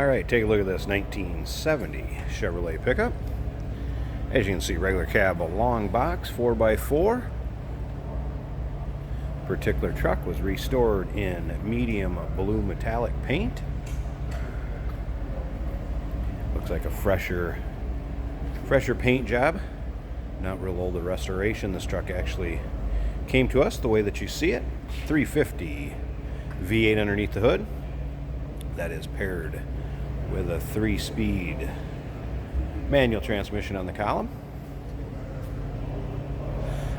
Alright, take a look at this 1970 Chevrolet pickup. As you can see, regular cab, a long box, 4x4. Particular truck was restored in medium blue metallic paint. Looks like a fresher paint job. Not real old a restoration. This truck actually came to us the way that you see it. 350 V8 underneath the hood. That is paired with a 3-speed manual transmission on the column.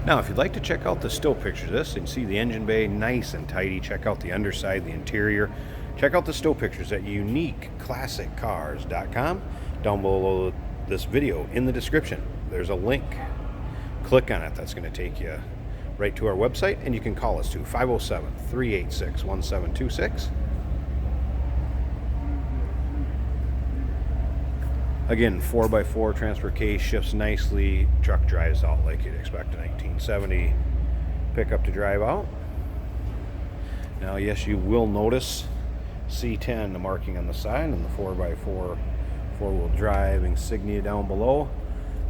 Now, if you'd like to check out the still pictures of this, you can see the engine bay nice and tidy. Check out the underside, the interior. Check out the still pictures at uniqueclassiccars.com. Down below this video in the description, there's a link. Click on it. That's going to take you right to our website, and you can call us to 507-386-1726. Again, 4x4 transfer case, shifts nicely. Truck drives out like you'd expect a 1970 pickup to drive out. Now, yes, you will notice C10, the marking on the side, and the 4x4 four-wheel drive insignia down below.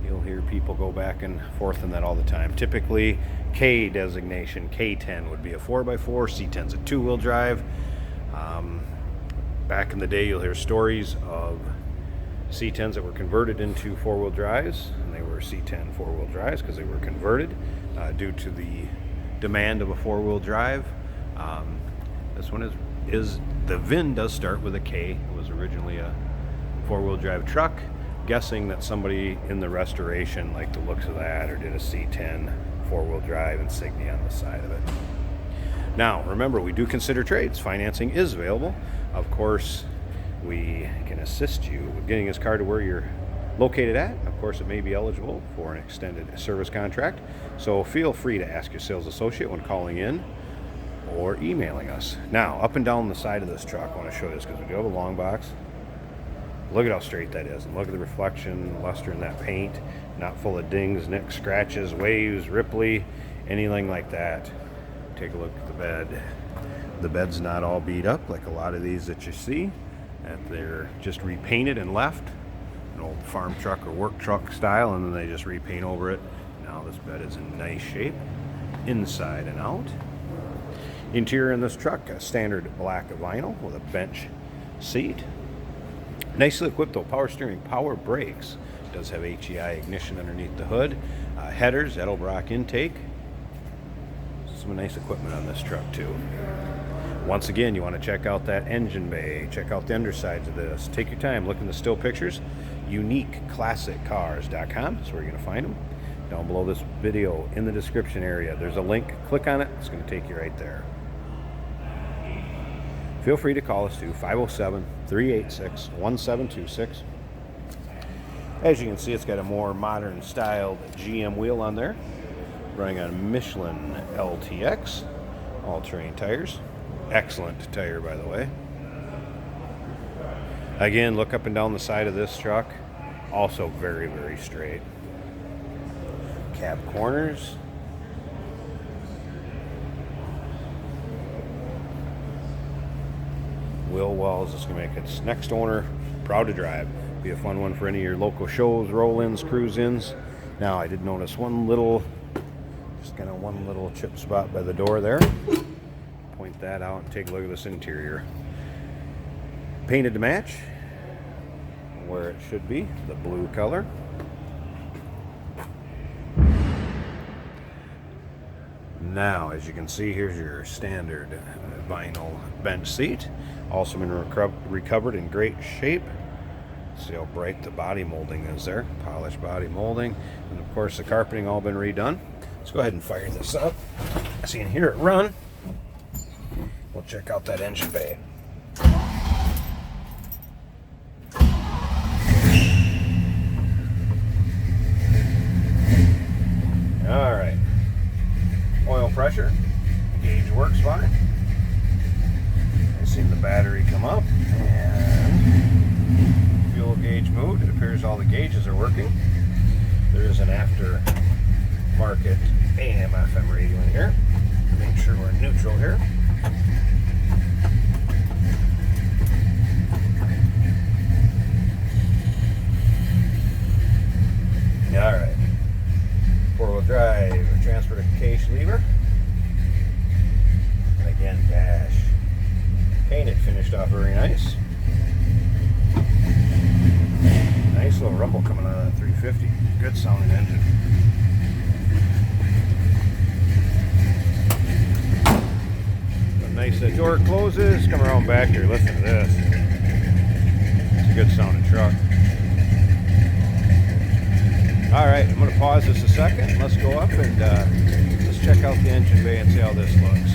You'll hear people go back and forth on that all the time. Typically, K designation, K10 would be a 4x4, C10's a two-wheel drive. Back in the day, you'll hear stories of C10s that were converted into four-wheel drives, and they were C10 four-wheel drives because they were converted due to the demand of a four-wheel drive. This one is the VIN does start with a K. It was originally a four-wheel drive truck. Guessing that somebody in the restoration liked the looks of that or did a C10 four-wheel drive insignia on the side of it. Now, remember, we do consider trades. Financing is available. Of course, we can assist you with getting this car to where you're located at. Of course, it may be eligible for an extended service contract, so feel free to ask your sales associate when calling in or emailing us. Now, up and down the side of this truck, I want to show you this because we do have a long box. Look at how straight that is, and look at the reflection, luster in that paint, not full of dings, nicks, scratches, waves, ripply, anything like that. Take a look at the bed. The bed's not all beat up like a lot of these that you see. That they're just repainted and left, an old farm truck or work truck style, and then they just repaint over it. Now this bed is in nice shape, inside and out. Interior in this truck, a standard black vinyl with a bench seat. Nicely equipped though, power steering, power brakes. Does have HEI ignition underneath the hood. Headers, Edelbrock intake. Some nice equipment on this truck too. Once again, you want to check out that engine bay, check out the undersides of this. Take your time, look in the still pictures. Uniqueclassiccars.com is where you're going to find them. Down below this video in the description area, there's a link. Click on it, it's going to take you right there. Feel free to call us to 507-386-1726. As you can see, it's got a more modern styled GM wheel on there. Running on Michelin LTX, all-terrain tires. Excellent tire, by the way. Again, look up and down the side of this truck. Also very, very straight. Cab corners. Wheel wells. This is going to make its next owner proud to drive. Be a fun one for any of your local shows, roll-ins, cruise-ins. Now, I did notice one little chip spot by the door there. Point that out and take a look at this interior. Painted to match where it should be, the blue color. Now, as you can see, here's your standard vinyl bench seat. Also been recovered in great shape. See how bright the body molding is there. Polished body molding. And of course the carpeting all been redone. Let's go ahead and fire this up so you can hear it run. We'll check out that engine bay. Alright. Oil pressure. Gauge works fine. I've seen the battery come up. And fuel gauge moved. It appears all the gauges are working. There is an aftermarket AM FM radio in here. Make sure we're neutral here. lever. And again, dash. Painted, finished off very nice. Nice little rumble coming out of that 350. Good sounding engine. Nice door closes. Come around back here. Listen to this. It's a good sounding truck. Alright, I'm going to pause this a second. Let's go up and let's check out the engine bay and see how this looks.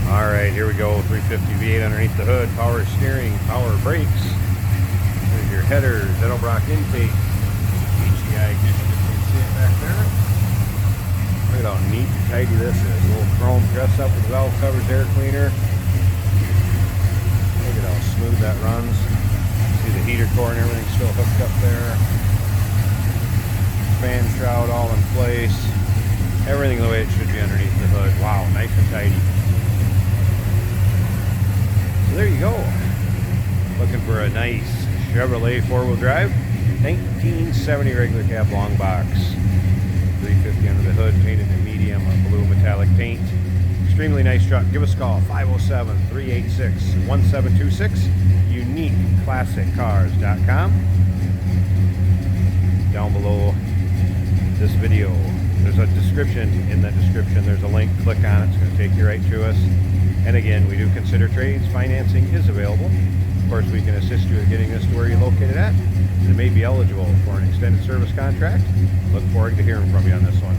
Alright, here we go. 350 V8 underneath the hood. Power steering, power brakes. There's your headers, Edelbrock intake. HDI ignition, if you can see it back there. Look at how neat and tidy this is. A little chrome dress up with valve covers, air cleaner. Look at how smooth that runs. See the heater core and everything still hooked up there. Fan shroud all in place. Everything the way it should be underneath the hood. Wow, nice and tidy. So there you go. Looking for a nice Chevrolet 4-wheel drive. 1970 regular cab long box. 350 under the hood, painted in medium blue metallic paint. Extremely nice truck. Give us a call, 507-386-1726, uniqueclassiccars.com. Down below this video, there's a description. In that description, there's a link. Click on it. It's going to take you right to us. And again, we do consider trades. Financing is available. Of course, we can assist you in getting this to where you're located at. And it may be eligible for an extended service contract. Look forward to hearing from you on this one.